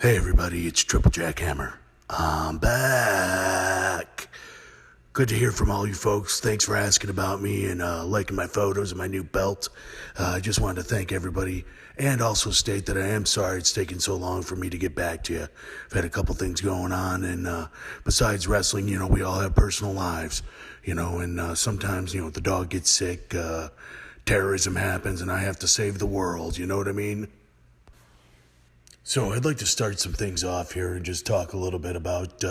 Hey everybody, it's Triple Jackhammer. I'm back. Good to hear from all you folks. Thanks for asking about me and liking my photos of my new belt. I just wanted to thank everybody and also state that I am sorry it's taken so long for me to get back to you. I've had a couple things going on, and besides wrestling, we all have personal lives, and sometimes, the dog gets sick, terrorism happens, and I have to save the world, you know what I mean? So I'd like to start some things off here and just talk a little bit about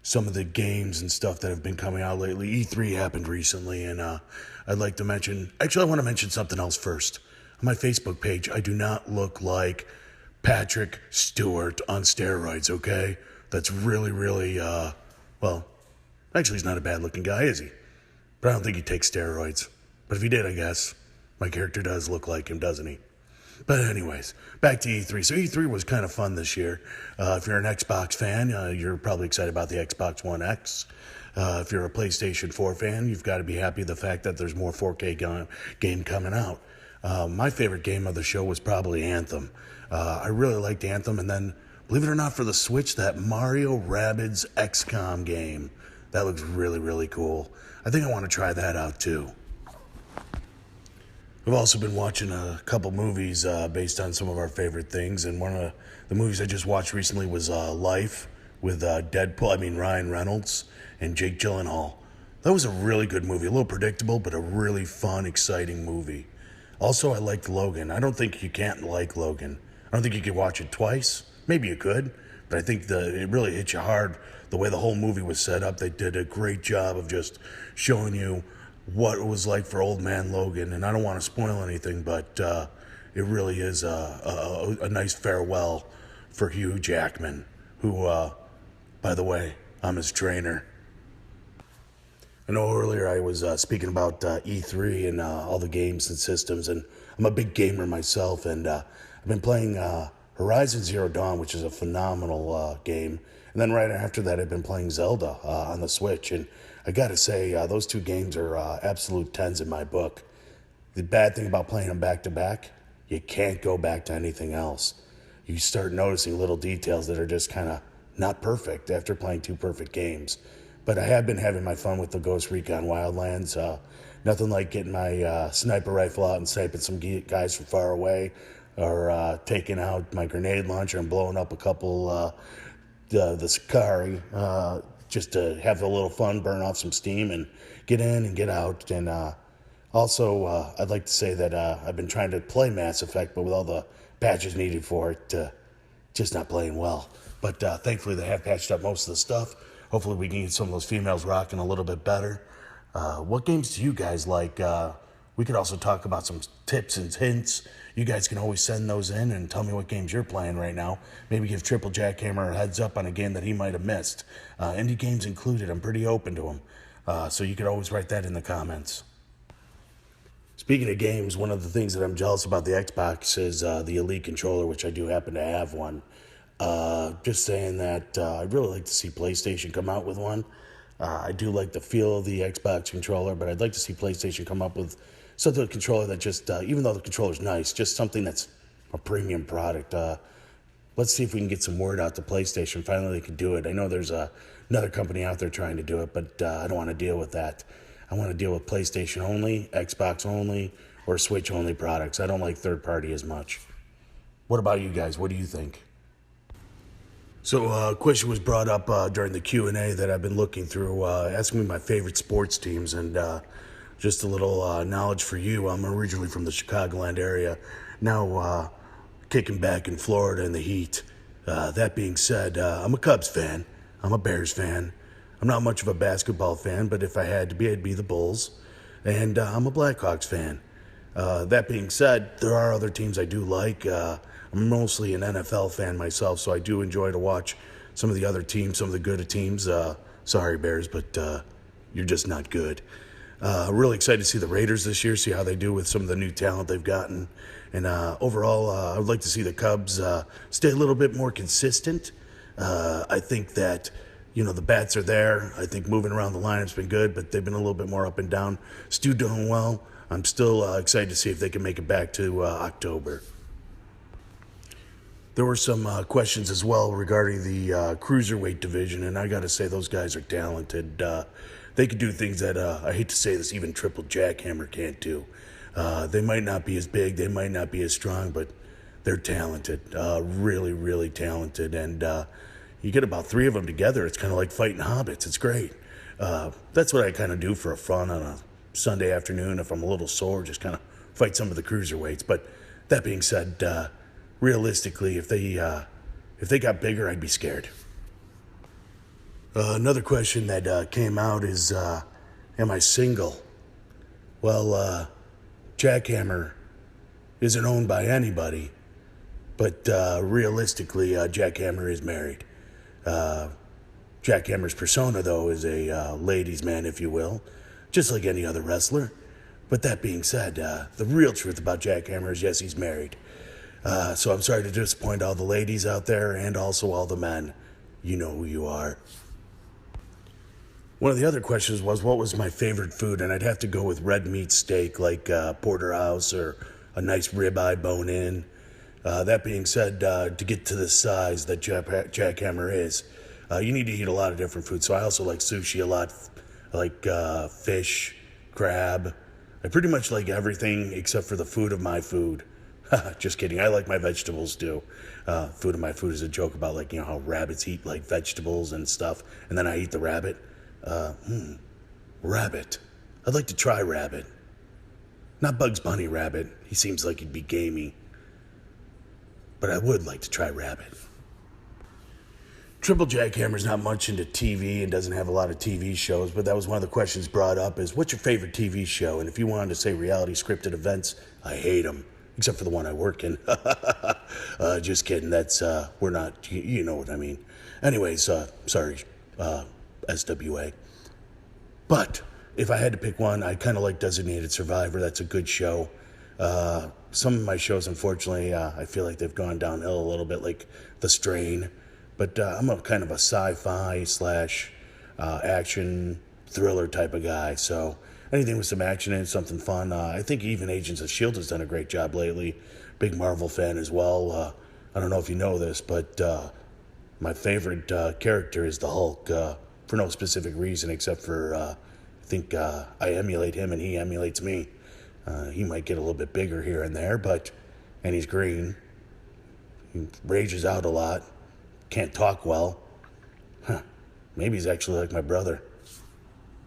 some of the games and stuff that have been coming out lately. E3 happened recently, and I'd like to mention... Actually, I want to mention something else first. On my Facebook page, I do not look like Patrick Stewart on steroids, okay? That's really, really, well, actually he's not a bad-looking guy, is he? But I don't think he takes steroids. But if he did, I guess, my character does look like him, doesn't he? But anyways, back to E3. So E3 was kind of fun this year. If you're an Xbox fan, you're probably excited about the Xbox One X. If you're a PlayStation 4 fan, you've got to be happy with the fact that there's more 4K game coming out. My favorite game of the show was probably Anthem. I really liked Anthem, and then, believe it or not, for the Switch, that Mario Rabbids XCOM game. That looks really, really cool. I think I want to try that out too. I've also been watching a couple movies based on some of our favorite things, and one of the movies I just watched recently was Life with Ryan Reynolds and Jake Gyllenhaal. That was a really good movie, a little predictable, but a really fun, exciting movie. Also, I liked Logan. I don't think you can't like Logan. I don't think you could watch it twice. Maybe you could, but I think it really hit you hard the way the whole movie was set up. They did a great job of just showing you what it was like for old man Logan, and I don't want to spoil anything, but it really is a nice farewell for Hugh Jackman, who, by the way, I'm his trainer. I know earlier I was speaking about E3 and all the games and systems, and I'm a big gamer myself, and I've been playing Horizon Zero Dawn, which is a phenomenal game, and then right after that I've been playing Zelda on the Switch, and I gotta say, those two games are absolute 10s in my book. The bad thing about playing them back to back, you can't go back to anything else. You start noticing little details that are just kind of not perfect after playing two perfect games. But I have been having my fun with the Ghost Recon Wildlands. Nothing like getting my sniper rifle out and sniping some guys from far away, or taking out my grenade launcher and blowing up a couple the Sakari, just to have a little fun, burn off some steam, and get in and get out. And also, I'd like to say that I've been trying to play Mass Effect, but with all the patches needed for it, just not playing well. But thankfully, they have patched up most of the stuff. Hopefully, we can get some of those females rocking a little bit better. What games do you guys like? We could also talk about some tips and hints. You guys can always send those in and tell me what games you're playing right now. Maybe give Triple Jackhammer a heads up on a game that he might have missed. Indie games included. I'm pretty open to them. So you could always write that in the comments. Speaking of games, one of the things that I'm jealous about the Xbox is the Elite controller, which I do happen to have one. Just saying that I'd really like to see PlayStation come out with one. I do like the feel of the Xbox controller, but I'd like to see PlayStation come up with something, a controller that just, even though the controller's nice, just something that's a premium product. Let's see if we can get some word out to PlayStation. Finally, they can do it. I know there's another company out there trying to do it, but I don't want to deal with that. I want to deal with PlayStation only, Xbox only, or Switch only products. I don't like third party as much. What about you guys? What do you think? So a question was brought up during the Q&A that I've been looking through, asking me my favorite sports teams, and just a little knowledge for you. I'm originally from the Chicagoland area, now kicking back in Florida in the heat. That being said, I'm a Cubs fan. I'm a Bears fan. I'm not much of a basketball fan, but if I had to be, I'd be the Bulls. And I'm a Blackhawks fan. That being said, there are other teams I do like. I'm mostly an NFL fan myself, so I do enjoy to watch some of the other teams, some of the good teams. Sorry, Bears, but you're just not good. Really excited to see the Raiders this year, see how they do with some of the new talent they've gotten. And overall, I would like to see the Cubs stay a little bit more consistent. I think that, the bats are there. I think moving around the lineup's been good, but they've been a little bit more up and down. Stu doing well. I'm still excited to see if they can make it back to October. There were some questions as well regarding the cruiserweight division, and I got to say those guys are talented. They could do things that I hate to say this, even Triple Jackhammer can't do. They might not be as big, they might not be as strong, but they're talented, really, really talented. And you get about three of them together, it's kind of like fighting hobbits. It's great. That's what I kind of do for a fun on a Sunday afternoon if I'm a little sore, just kind of fight some of the cruiserweights. But that being said, realistically, if they got bigger, I'd be scared. Another question that came out is, am I single? Well, Jackhammer isn't owned by anybody, but realistically, Jackhammer is married. Jackhammer's persona, though, is a ladies' man, if you will, just like any other wrestler. But that being said, the real truth about Jackhammer is, yes, he's married. So I'm sorry to disappoint all the ladies out there and also all the men. You know who you are. One of the other questions was, what was my favorite food? And I'd have to go with red meat steak, like porterhouse or a nice ribeye bone-in. That being said, to get to the size that Jackhammer is, you need to eat a lot of different food. So I also like sushi a lot, like fish, crab. I pretty much like everything except for the food of my food. Just kidding. I like my vegetables too. Food of my food is a joke about, like, how rabbits eat like vegetables and stuff, and then I eat the rabbit. Rabbit. I'd like to try rabbit. Not Bugs Bunny rabbit. He seems like he'd be gamey. But I would like to try rabbit. Triple Jackhammer's not much into TV and doesn't have a lot of TV shows, but that was one of the questions brought up is, what's your favorite TV show? And if you wanted to say reality scripted events, I hate them. Except for the one I work in. Just kidding. That's, we're not, you know what I mean. Anyways, sorry, SWA. But if I had to pick one, I kind of like Designated Survivor. That's a good show. Some of my shows, unfortunately, I feel like they've gone downhill a little bit, like The Strain. But I'm a kind of a sci-fi / action thriller type of guy. So anything with some action in it, something fun. I think even Agents of S.H.I.E.L.D. has done a great job lately. Big Marvel fan as well. I don't know if you know this, but my favorite character is the Hulk, for no specific reason except for I think I emulate him and he emulates me. He might get a little bit bigger here and there, and he's green. He rages out a lot. Can't talk well. Maybe he's actually like my brother.